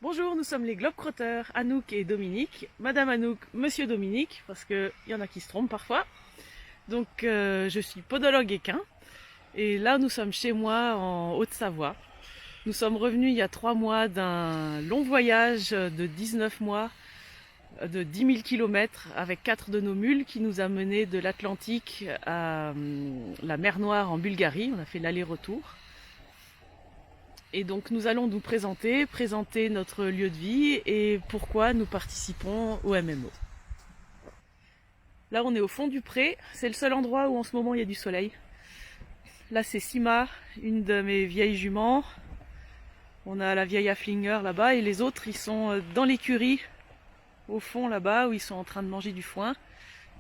Bonjour, nous sommes les Globetrotters, Anouk et Dominique. Madame Anouk, Monsieur Dominique, parce qu'il y en a qui se trompent parfois. Donc je suis podologue équin. Et là nous sommes chez moi en Haute-Savoie. Nous sommes revenus il y a 3 mois d'un long voyage de 19 mois de 10 000 km avec 4 de nos mules qui nous a menés de l'Atlantique à la mer Noire en Bulgarie. On a fait l'aller-retour. Et donc nous allons nous présenter notre lieu de vie et pourquoi nous participons au MMO. Là on est au fond du pré, c'est le seul endroit où en ce moment il y a du soleil. Là c'est Sima, une de mes vieilles juments. On a la vieille Haflinger là-bas et les autres ils sont dans l'écurie au fond là-bas où ils sont en train de manger du foin.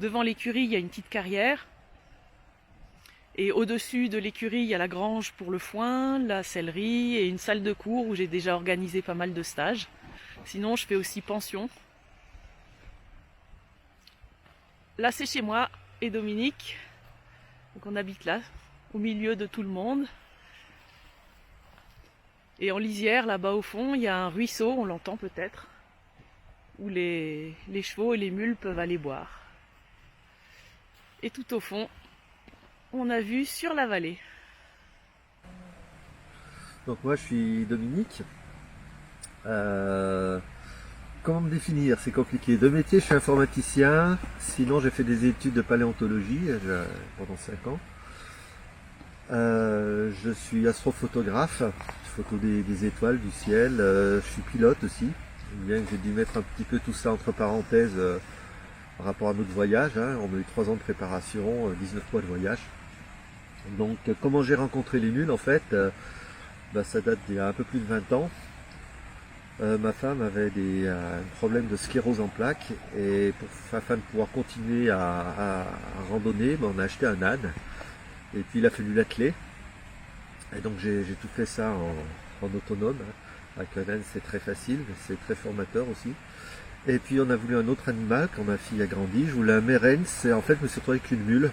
Devant l'écurie il y a une petite carrière. Et au-dessus de l'écurie, il y a la grange pour le foin, la sellerie et une salle de cours où j'ai déjà organisé pas mal de stages. Sinon, je fais aussi pension. Là, c'est chez moi et Dominique. Donc on habite là, au milieu de tout le monde. Et en lisière, là-bas au fond, il y a un ruisseau, on l'entend peut-être, où les chevaux et les mules peuvent aller boire. Et tout au fond, on a vue sur la vallée. Donc moi je suis Dominique. Comment me définir? C'est compliqué. De métier, je suis informaticien. Sinon, j'ai fait des études de paléontologie pendant 5 ans. Je suis astrophotographe. Je photo des étoiles, du ciel. Je suis pilote aussi. Bien que j'ai dû mettre un petit peu tout ça entre parenthèses par rapport à notre voyage. On a eu 3 ans de préparation, 19 mois de voyage. Donc, comment j'ai rencontré les nuls en fait? Ça date d'il y a un peu plus de 20 ans. Ma femme avait un problème de sclérose en plaques et afin de pouvoir continuer à randonner, on a acheté un âne et puis il a fallu l'atteler. Et donc j'ai tout fait ça en autonome. Avec un âne c'est très facile, c'est très formateur aussi. Et puis on a voulu un autre animal quand ma fille a grandi. Je voulais un mérène, en fait je me suis retrouvé avec une mule.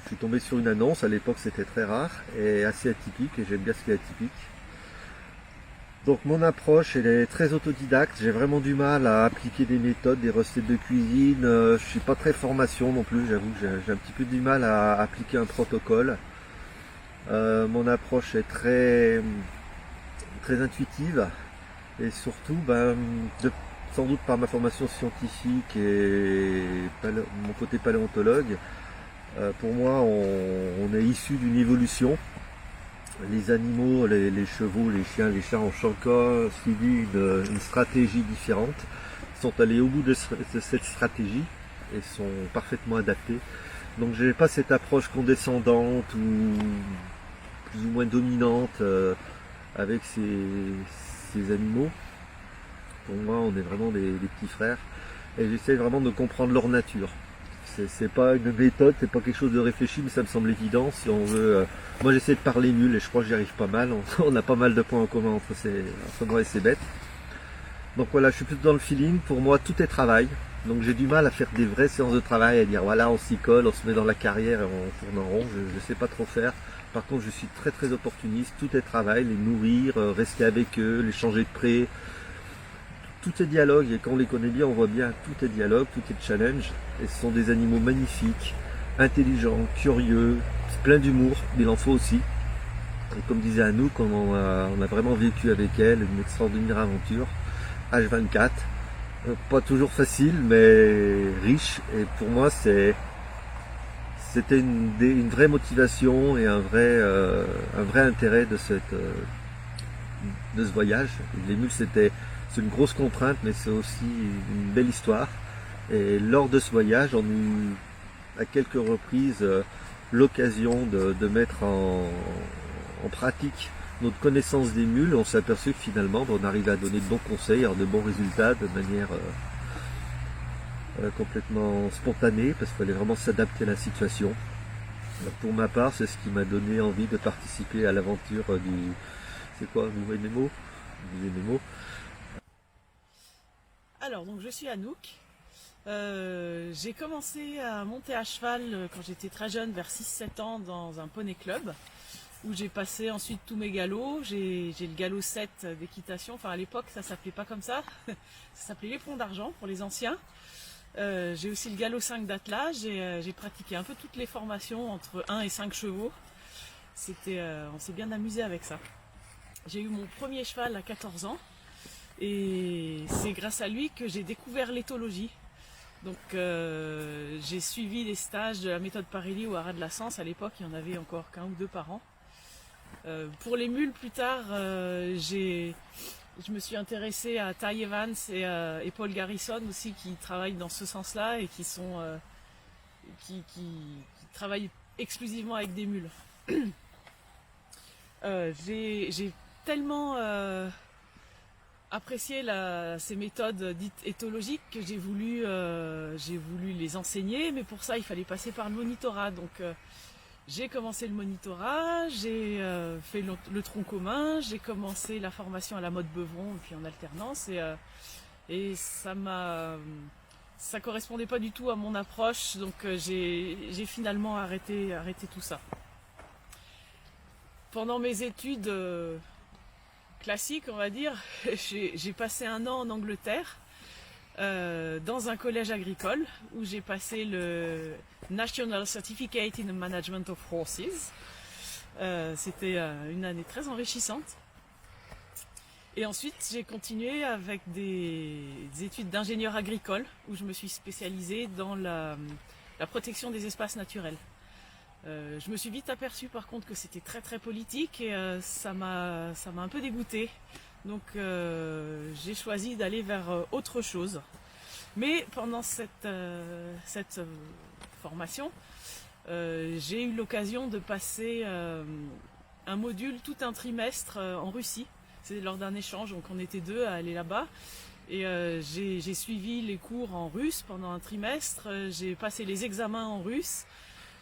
Je suis tombé sur une annonce, à l'époque c'était très rare et assez atypique et j'aime bien ce qui est atypique. Donc mon approche elle est très autodidacte, j'ai vraiment du mal à appliquer des méthodes, des recettes de cuisine, je suis pas très formation non plus, j'avoue que j'ai un petit peu du mal à appliquer un protocole. Mon approche est très intuitive et surtout sans doute par ma formation scientifique et mon côté paléontologue, pour moi on est issu d'une évolution. Les animaux, les chevaux, les chiens, les chats ont chacun suivi une stratégie différente. Ils sont allés au bout de cette stratégie et sont parfaitement adaptés. Donc j'ai pas cette approche condescendante ou plus ou moins dominante avec ces animaux. Pour moi, on est vraiment des petits frères et j'essaie vraiment de comprendre leur nature. C'est pas une méthode, c'est pas quelque chose de réfléchi, mais ça me semble évident si on veut. Moi j'essaie de parler nul et je crois que j'y arrive pas mal. On a pas mal de points en commun entre moi et ces bêtes. Donc voilà, je suis plutôt dans le feeling. Pour moi, tout est travail. Donc j'ai du mal à faire des vraies séances de travail, à dire voilà, on s'y colle, on se met dans la carrière et on tourne en rond. Je sais pas trop faire. Par contre, je suis très opportuniste. Tout est travail, les nourrir, rester avec eux, les changer de pré. Tout est dialogue et quand on les connaît bien, on voit bien tout est dialogue, tout est challenge. Et ce sont des animaux magnifiques, intelligents, curieux, plein d'humour, mais il en faut aussi. Et comme disait Anouk, on a vraiment vécu avec elle une extraordinaire aventure, H24. Pas toujours facile, mais riche. Et pour moi, c'était une vraie motivation et un vrai intérêt de ce voyage. Les mules, c'est une grosse contrainte, mais c'est aussi une belle histoire. Et lors de ce voyage, on a eu à quelques reprises l'occasion de mettre en pratique notre connaissance des mules. On s'est aperçu que finalement, on arrivait à donner de bons conseils, avoir de bons résultats de manière complètement spontanée, parce qu'il fallait vraiment s'adapter à la situation. Alors, pour ma part, c'est ce qui m'a donné envie de participer à l'aventure c'est quoi, du MMO? Du MMO. Alors, donc je suis Anouk. J'ai commencé à monter à cheval quand j'étais très jeune, vers 6-7 ans, dans un poney club. où j'ai passé ensuite tous mes galops. J'ai le galop 7 d'équitation, enfin à l'époque ça s'appelait pas comme ça, ça s'appelait l'éperon d'argent pour les anciens. J'ai aussi le galop 5 d'attelage, j'ai pratiqué un peu toutes les formations entre 1 et 5 chevaux. On s'est bien amusé avec ça. J'ai eu mon premier cheval à 14 ans et c'est grâce à lui que j'ai découvert l'éthologie. Donc j'ai suivi les stages de la méthode Parelli au Haras de la Sens. À l'époque, il y en avait encore qu'un ou deux par an. Pour les mules, plus tard, je me suis intéressée à Ty Evans et Paul Garrison aussi, qui travaillent dans ce sens-là et qui travaillent exclusivement avec des mules. J'ai tellement apprécié ces méthodes dites éthologiques que j'ai voulu les enseigner, mais pour ça il fallait passer par le monitorat. Donc j'ai commencé le monitorat, j'ai fait le tronc commun, j'ai commencé la formation à la mode Beuvron et puis en alternance et ça correspondait pas du tout à mon approche, donc j'ai finalement arrêté tout ça. Pendant mes études classiques, on va dire, j'ai passé un an en Angleterre dans un collège agricole où j'ai passé le National Certificate in the Management of Horses. C'était une année très enrichissante. Et ensuite, j'ai continué avec des études d'ingénieur agricole où je me suis spécialisée dans la protection des espaces naturels. Je me suis vite aperçue par contre que c'était très très politique et ça m'a un peu dégoûtée. Donc j'ai choisi d'aller vers autre chose. Mais pendant cette formation, j'ai eu l'occasion de passer un module, tout un trimestre en Russie. C'est lors d'un échange, donc on était deux à aller là-bas. Et j'ai suivi les cours en russe pendant un trimestre, j'ai passé les examens en russe.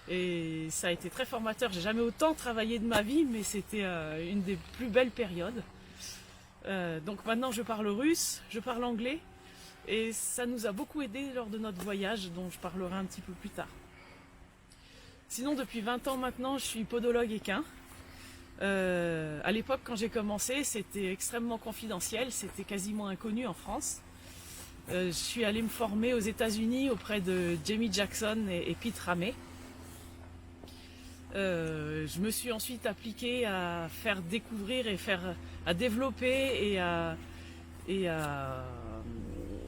Et ça a été très formateur. J'ai jamais autant travaillé de ma vie, mais c'était une des plus belles périodes. Donc maintenant je parle russe, je parle anglais et ça nous a beaucoup aidé lors de notre voyage dont je parlerai un petit peu plus tard. Sinon depuis 20 ans maintenant je suis podologue équin. À l'époque quand j'ai commencé c'était extrêmement confidentiel, c'était quasiment inconnu en France. Je suis allée me former aux États-Unis auprès de Jamie Jackson et Pete Ramey. Je me suis ensuite appliquée à faire découvrir et à développer et à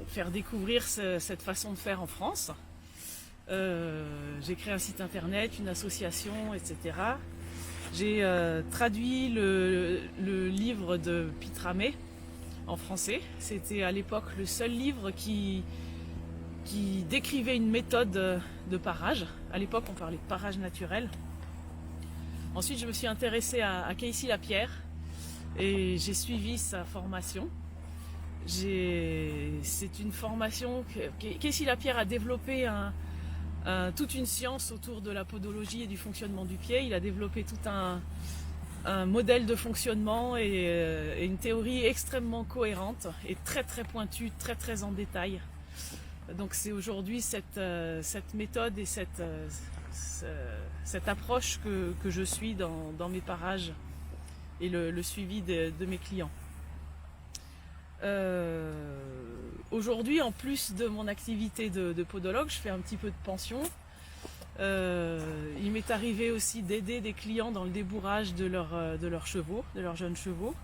faire découvrir cette façon de faire en France. J'ai créé un site internet, une association, etc. J'ai traduit le livre de Pete Ramey en français. C'était à l'époque le seul livre qui décrivait une méthode de parage. À l'époque, on parlait de parage naturel. Ensuite, je me suis intéressée à Casey Lapierre et j'ai suivi sa formation. C'est une formation que Casey Lapierre a développé toute une science autour de la podologie et du fonctionnement du pied. Il a développé tout un modèle de fonctionnement et une théorie extrêmement cohérente et très très pointue, très très en détail. Donc c'est aujourd'hui cette méthode et cette approche que je suis dans mes parages et le suivi de mes clients. Aujourd'hui, en plus de mon activité de podologue, je fais un petit peu de pension. Il m'est arrivé aussi d'aider des clients dans le débourrage de leurs chevaux, de leurs jeunes chevaux.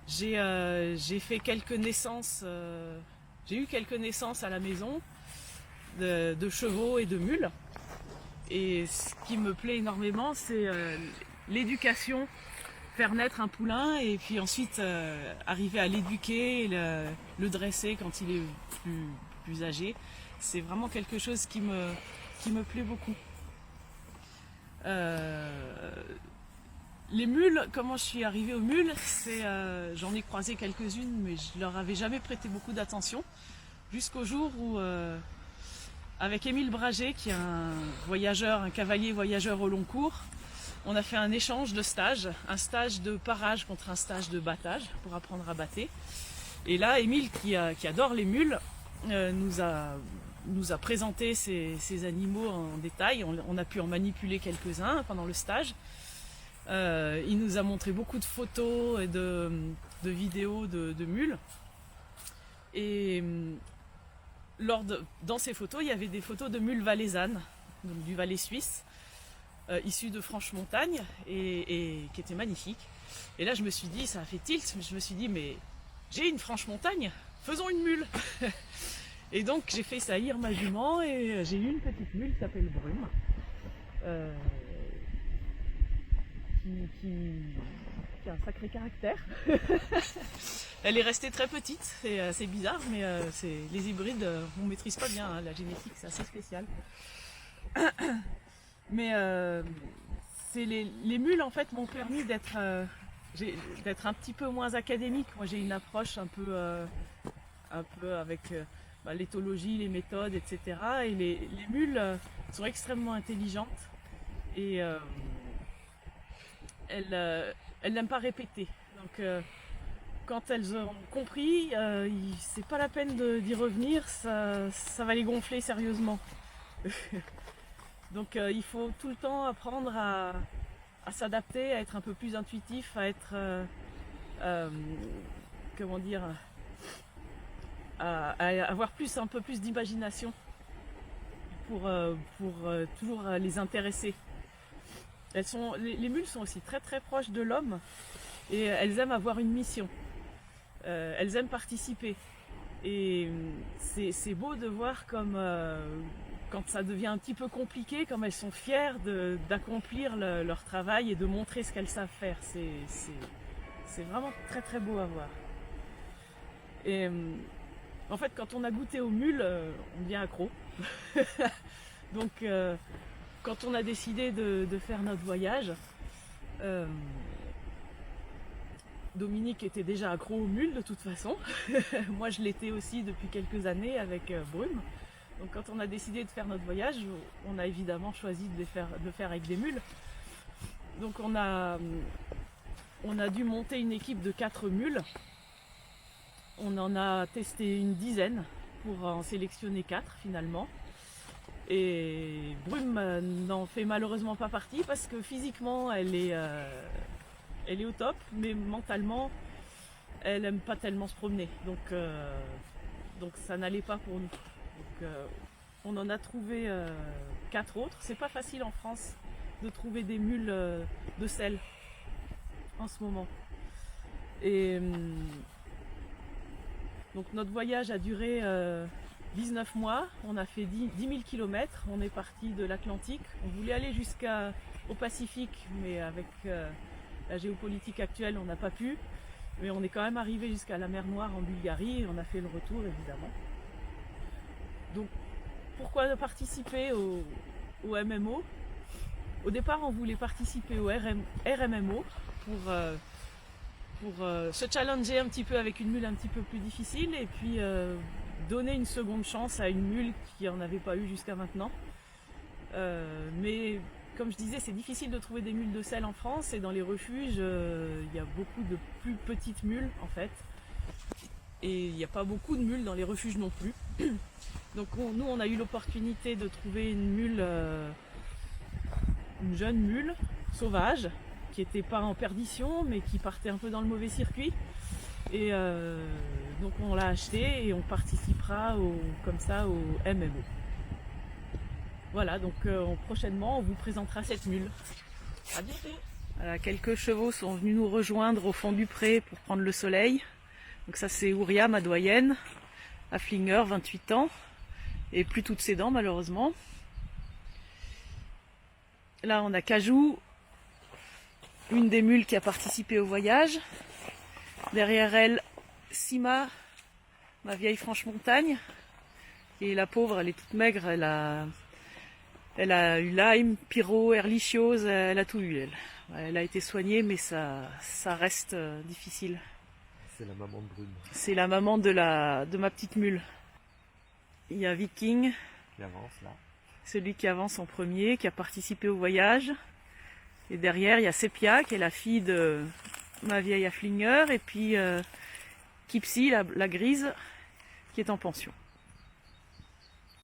J'ai fait quelques naissances, j'ai eu quelques naissances à la maison de chevaux et de mules. Et ce qui me plaît énormément, c'est l'éducation, faire naître un poulain et puis ensuite arriver à l'éduquer, le dresser quand il est plus âgé. C'est vraiment quelque chose qui me plaît beaucoup. Les mules, comment je suis arrivée aux mules, j'en ai croisé quelques-unes, mais je leur avais jamais prêté beaucoup d'attention, jusqu'au jour où avec Émile Braget, qui est un cavalier voyageur au long cours, on a fait un échange de stages, un stage de parage contre un stage de battage pour apprendre à batter. Et là, Émile, qui adore les mules, nous a présenté ces animaux en détail. On a pu en manipuler quelques-uns pendant le stage. Il nous a montré beaucoup de photos et de vidéos de mules. Et dans ces photos, il y avait des photos de mules valaisannes, donc du Valais suisse, issues de Franche-Montagne et qui étaient magnifiques. Et là, je me suis dit, ça a fait tilt, je me suis dit, mais j'ai une Franche-Montagne, faisons une mule. Et donc, j'ai fait saillir ma jument et j'ai eu une petite mule qui s'appelle Brume. Qui a un sacré caractère. Elle est restée très petite, c'est bizarre, mais les hybrides, on ne maîtrise pas bien, hein, la génétique, c'est assez spécial. Mais les mules en fait m'ont permis d'être un petit peu moins académique. Moi j'ai une approche un peu avec l'éthologie, les méthodes, etc. Et les mules sont extrêmement intelligentes et elles n'aiment pas répéter. Donc quand elles ont compris, c'est pas la peine d'y revenir, ça va les gonfler sérieusement. Donc il faut tout le temps apprendre à s'adapter, à être un peu plus intuitif, à être comment dire, à avoir un peu plus d'imagination pour toujours les intéresser. Les mules sont aussi très très proches de l'homme et elles aiment avoir une mission. Elles aiment participer. Et c'est beau de voir comme quand ça devient un petit peu compliqué, comme elles sont fières d'accomplir leur travail et de montrer ce qu'elles savent faire. C'est vraiment très très beau à voir. Et en fait, quand on a goûté aux mules, on devient accro. Donc quand on a décidé de faire notre voyage, Dominique était déjà accro aux mules de toute façon. Moi je l'étais aussi depuis quelques années avec Brume. Donc quand on a décidé de faire notre voyage, on a évidemment choisi de faire avec des mules. Donc on a dû monter une équipe de 4 mules. On en a testé une dizaine pour en sélectionner 4 finalement. Et Brume n'en fait malheureusement pas partie parce que physiquement elle est au top, mais mentalement elle aime pas tellement se promener. Donc ça n'allait pas pour nous. Donc, on en a trouvé 4 autres. C'est pas facile en France de trouver des mules de selle en ce moment. Et donc notre voyage a duré 19 mois. On a fait 10 000 km. On est parti de l'Atlantique. On voulait aller jusqu'au Pacifique, mais avec la géopolitique actuelle, on n'a pas pu. Mais on est quand même arrivé jusqu'à la mer Noire en Bulgarie et on a fait le retour évidemment. Donc pourquoi participer au MMO? Au départ on voulait participer au RMMO pour se challenger un petit peu avec une mule un petit peu plus difficile et puis donner une seconde chance à une mule qui n'en avait pas eu jusqu'à maintenant. Mais comme je disais, c'est difficile de trouver des mules de selle en France et dans les refuges, il y a beaucoup de plus petites mules en fait. Et il n'y a pas beaucoup de mules dans les refuges non plus. Donc nous on a eu l'opportunité de trouver une jeune mule sauvage qui n'était pas en perdition mais qui partait un peu dans le mauvais circuit. Et donc on l'a achetée et on participera comme ça au MMO. Voilà, donc prochainement on vous présentera cette mule. À bientôt. Voilà, quelques chevaux sont venus nous rejoindre au fond du pré pour prendre le soleil. Donc ça c'est Ouria, ma doyenne, Haflinger, 28 ans, et plus toutes ses dents malheureusement. Là on a Cajou, une des mules qui a participé au voyage. Derrière elle, Sima, ma vieille Franche-Montagne. Et la pauvre, elle est toute maigre, elle a eu Lyme, pyro, erlichiose, elle a tout eu elle. Elle a été soignée mais ça reste difficile. C'est la maman de Brume. C'est la maman de ma petite mule. Il y a Viking. Qui avance là. Celui qui avance en premier, qui a participé au voyage. Et derrière, il y a Sepia, qui est la fille de ma vieille Haflinger. Et puis Kipsy, la grise, qui est en pension.